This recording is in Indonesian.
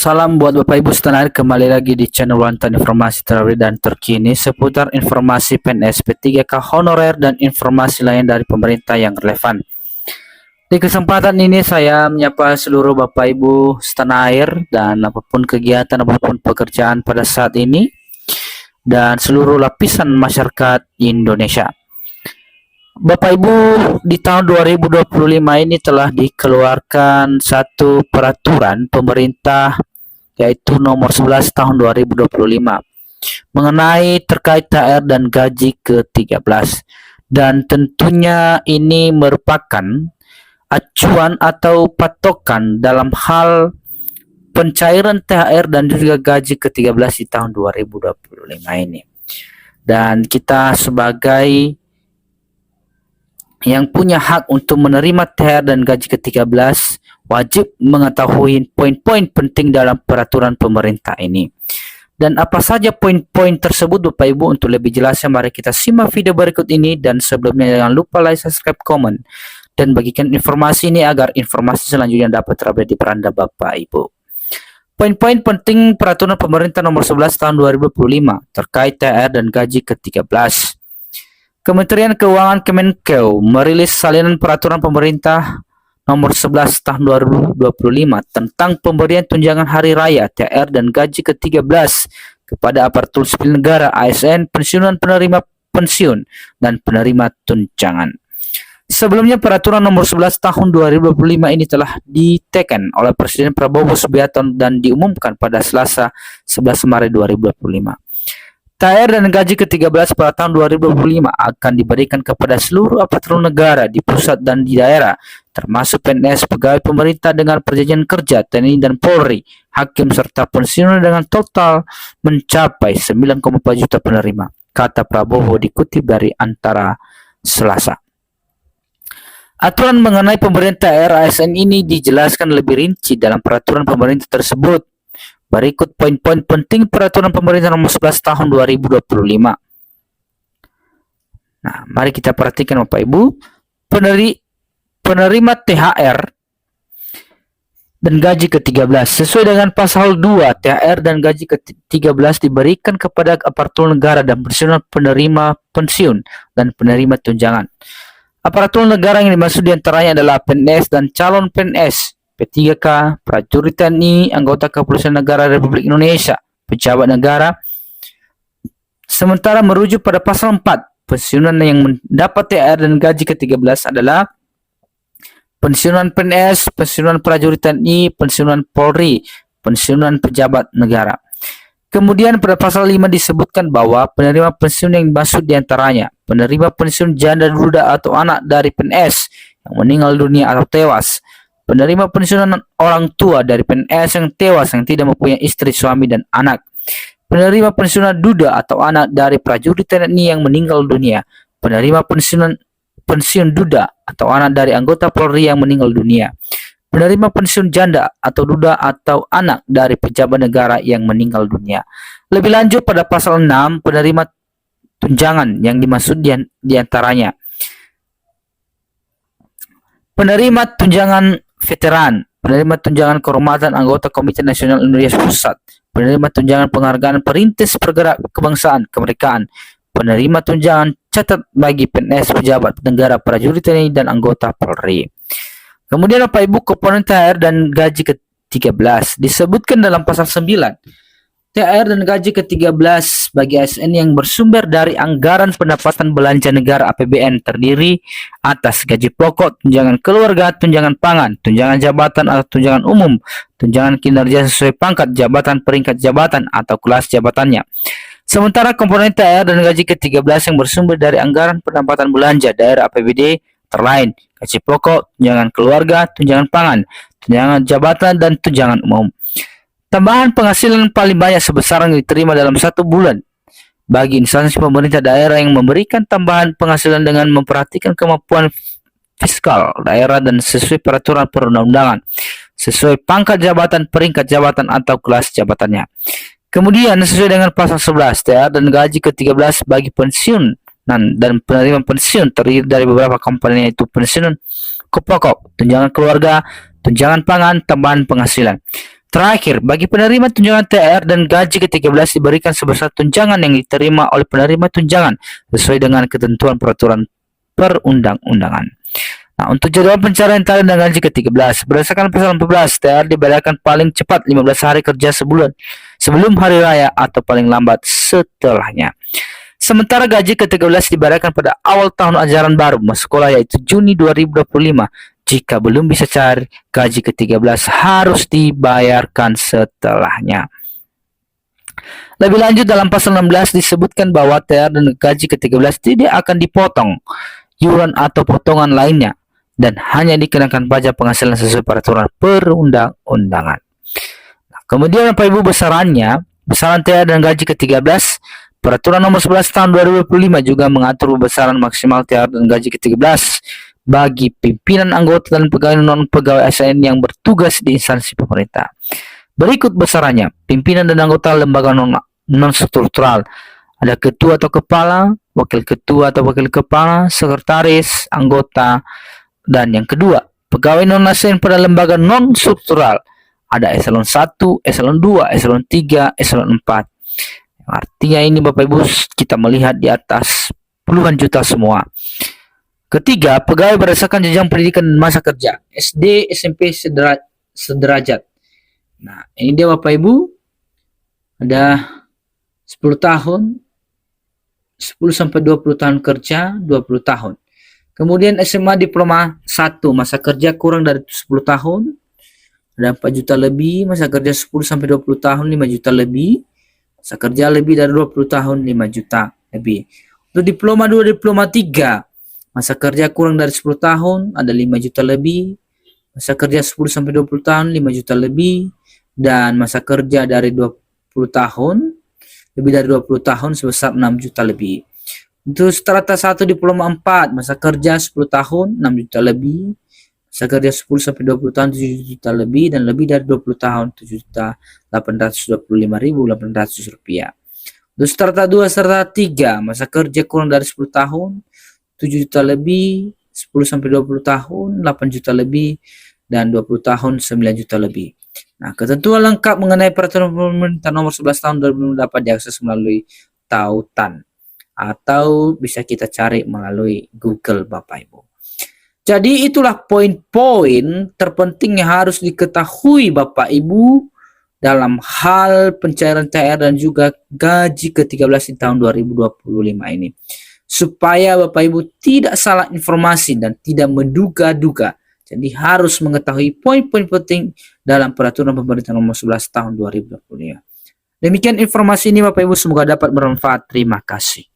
Salam buat Bapak Ibu setanah air, kembali lagi di channel Wantan informasi terbaru dan terkini seputar informasi PNS P3K honorer dan informasi lain dari pemerintah yang relevan. Di kesempatan ini saya menyapa seluruh Bapak Ibu setanah air dan apapun kegiatan apapun pekerjaan pada saat ini dan seluruh lapisan masyarakat Indonesia. Bapak Ibu, di tahun 2025 ini telah dikeluarkan satu peraturan pemerintah yaitu nomor 11 tahun 2025 mengenai terkait THR dan gaji ke-13, dan tentunya ini merupakan acuan atau patokan dalam hal pencairan THR dan juga gaji ke-13 di tahun 2025 ini. Dan kita sebagai yang punya hak untuk menerima THR dan gaji ke-13 wajib mengetahui poin-poin penting dalam peraturan pemerintah ini. Dan apa saja poin-poin tersebut Bapak Ibu? Untuk lebih jelasnya mari kita simak video berikut ini, dan sebelumnya jangan lupa like, subscribe, komen, dan bagikan informasi ini agar informasi selanjutnya dapat terupdate di beranda Bapak Ibu. Poin-poin penting peraturan pemerintah nomor 11 tahun 2025 terkait THR dan gaji ke-13. Kementerian Keuangan Kemenkeu merilis salinan peraturan pemerintah nomor 11 tahun 2025 tentang pemberian tunjangan hari raya, THR dan gaji ke-13 kepada aparatur sipil negara, ASN, pensiunan penerima pensiun, dan penerima tunjangan. Sebelumnya peraturan nomor 11 tahun 2025 ini telah diteken oleh Presiden Prabowo Subianto dan diumumkan pada Selasa 11 Maret 2025. THR dan gaji ke-13 pada tahun 2025 akan diberikan kepada seluruh aparatur negara di pusat dan di daerah, termasuk PNS, pegawai pemerintah dengan perjanjian kerja, TNI dan Polri, hakim serta pensiunan dengan total mencapai 9,4 juta penerima, kata Prabowo dikutip dari Antara Selasa. Aturan mengenai pemberian THR ASN ini dijelaskan lebih rinci dalam peraturan pemerintah tersebut. Berikut poin-poin penting peraturan pemerintah nomor 11 tahun 2025. Nah, mari kita perhatikan Bapak Ibu. Penerima THR dan gaji ke-13 sesuai dengan pasal 2, THR dan gaji ke-13 diberikan kepada aparatur negara dan pensiunan penerima pensiun dan penerima tunjangan. Aparatur negara yang dimaksud diantaranya adalah PNS dan calon PNS, P3K, prajurit TNI, anggota Kepolisian Negara Republik Indonesia, pejabat negara. Sementara merujuk pada pasal 4, pensiunan yang mendapat THR dan gaji ke-13 adalah pensiunan PNS, pensiunan prajurit TNI, pensiunan Polri, pensiunan pejabat negara. Kemudian pada pasal 5 disebutkan bahwa penerima pensiun yang dimaksud diantaranya penerima pensiun janda, duda atau anak dari PNS yang meninggal dunia atau tewas, penerima pensiunan orang tua dari PNS yang tewas yang tidak mempunyai istri, suami, dan anak, penerima pensiunan duda atau anak dari prajurit TNI yang meninggal dunia, penerima pensiun duda atau anak dari anggota Polri yang meninggal dunia, penerima pensiun janda atau duda atau anak dari pejabat negara yang meninggal dunia. Lebih lanjut pada pasal 6, penerima tunjangan yang dimaksud diantaranya penerima tunjangan veteran, penerima tunjangan kehormatan anggota Komite Nasional Indonesia Pusat, penerima tunjangan penghargaan perintis pergerak kebangsaan kemerdekaan, penerima tunjangan catat bagi PNS, pejabat negara, prajurit TNI, dan anggota Polri. Kemudian Bapak Ibu, komponen THR dan gaji ke-13 disebutkan dalam pasal 9. THR dan gaji ke-13 bagi ASN yang bersumber dari anggaran pendapatan belanja negara APBN terdiri atas gaji pokok, tunjangan keluarga, tunjangan pangan, tunjangan jabatan atau tunjangan umum, tunjangan kinerja sesuai pangkat jabatan, peringkat jabatan atau kelas jabatannya. Sementara komponen THR dan gaji ke-13 yang bersumber dari anggaran pendapatan belanja daerah APBD terlain gaji pokok, tunjangan keluarga, tunjangan pangan, tunjangan jabatan, dan tunjangan umum. Tambahan penghasilan paling banyak sebesar yang diterima dalam 1 bulan bagi instansi pemerintah daerah yang memberikan tambahan penghasilan dengan memperhatikan kemampuan fiskal daerah dan sesuai peraturan perundang-undangan, sesuai pangkat jabatan, peringkat jabatan, atau kelas jabatannya. Kemudian sesuai dengan pasal 11, THR dan gaji ke-13 bagi pensiun dan penerima pensiun terdiri dari beberapa komponen, yaitu pensiun pokok, tunjangan keluarga, tunjangan pangan, tambahan penghasilan. Terakhir, bagi penerima tunjangan THR dan gaji ke-13 diberikan sebesar tunjangan yang diterima oleh penerima tunjangan sesuai dengan ketentuan peraturan perundang-undangan. Nah, untuk jadwal pencairan THR dan gaji ke-13, berdasarkan pasal 14, THR dibayarkan paling cepat 15 hari kerja sebulan sebelum hari raya atau paling lambat setelahnya. Sementara gaji ke-13 dibayarkan pada awal tahun ajaran baru masuk sekolah yaitu Juni 2025. Jika belum bisa cair, gaji ke-13 harus dibayarkan setelahnya. Lebih lanjut dalam pasal 16 disebutkan bahwa THR dan gaji ke-13 tidak akan dipotong iuran atau potongan lainnya dan hanya dikenakan pajak penghasilan sesuai peraturan perundang-undangan. Nah, kemudian Bapak Ibu besaran THR dan gaji ke-13, peraturan nomor 11 tahun 2025 juga mengatur besaran maksimal THR dan gaji ke-13 bagi pimpinan anggota dan pegawai non-pegawai ASN yang bertugas di instansi pemerintah. Berikut besarannya. Pimpinan dan anggota lembaga non-struktural. Ada ketua atau kepala, wakil ketua atau wakil kepala, sekretaris, anggota, dan yang kedua, pegawai non-ASN pada lembaga non-struktural. Ada eselon 1, eselon 2, eselon 3, eselon 4. Artinya ini Bapak Ibu kita melihat di atas puluhan juta semua. Ketiga, pegawai berdasarkan jenjang pendidikan dan masa kerja. SD, SMP sederajat. Nah, ini dia Bapak Ibu. Ada 10 tahun, 10 sampai 20 tahun kerja, 20 tahun. Kemudian SMA diploma 1, masa kerja kurang dari 10 tahun. Ada 4 juta lebih, masa kerja 10 sampai 20 tahun, 5 juta lebih. Masa kerja lebih dari 20 tahun, 5 juta lebih. Untuk diploma 2, diploma 3, masa kerja kurang dari 10 tahun, ada 5 juta lebih. Masa kerja 10 sampai 20 tahun, 5 juta lebih. Dan masa kerja dari 20 tahun, lebih dari 20 tahun sebesar 6 juta lebih. Untuk strata 1 diploma 4, masa kerja 10 tahun, 6 juta lebih. Masa kerja 10 sampai 20 tahun, 7 juta lebih. Dan lebih dari 20 tahun, 7.825.800 rupiah. Untuk strata 2, strata 3, masa kerja kurang dari 10 tahun, 7 juta lebih, 10 sampai 20 tahun, 8 juta lebih, dan 20 tahun, 9 juta lebih. Nah, ketentuan lengkap mengenai peraturan pemerintah nomor 11 tahun 2000 dapat diakses melalui tautan atau bisa kita cari melalui Google Bapak Ibu. Jadi itulah poin-poin terpenting yang harus diketahui Bapak Ibu dalam hal pencairan THR dan juga gaji ke-13 di tahun 2025 ini. Supaya Bapak Ibu tidak salah informasi dan tidak menduga-duga. Jadi harus mengetahui poin-poin penting dalam peraturan pemerintah nomor 11 tahun 2025. Demikian informasi ini Bapak Ibu, semoga dapat bermanfaat. Terima kasih.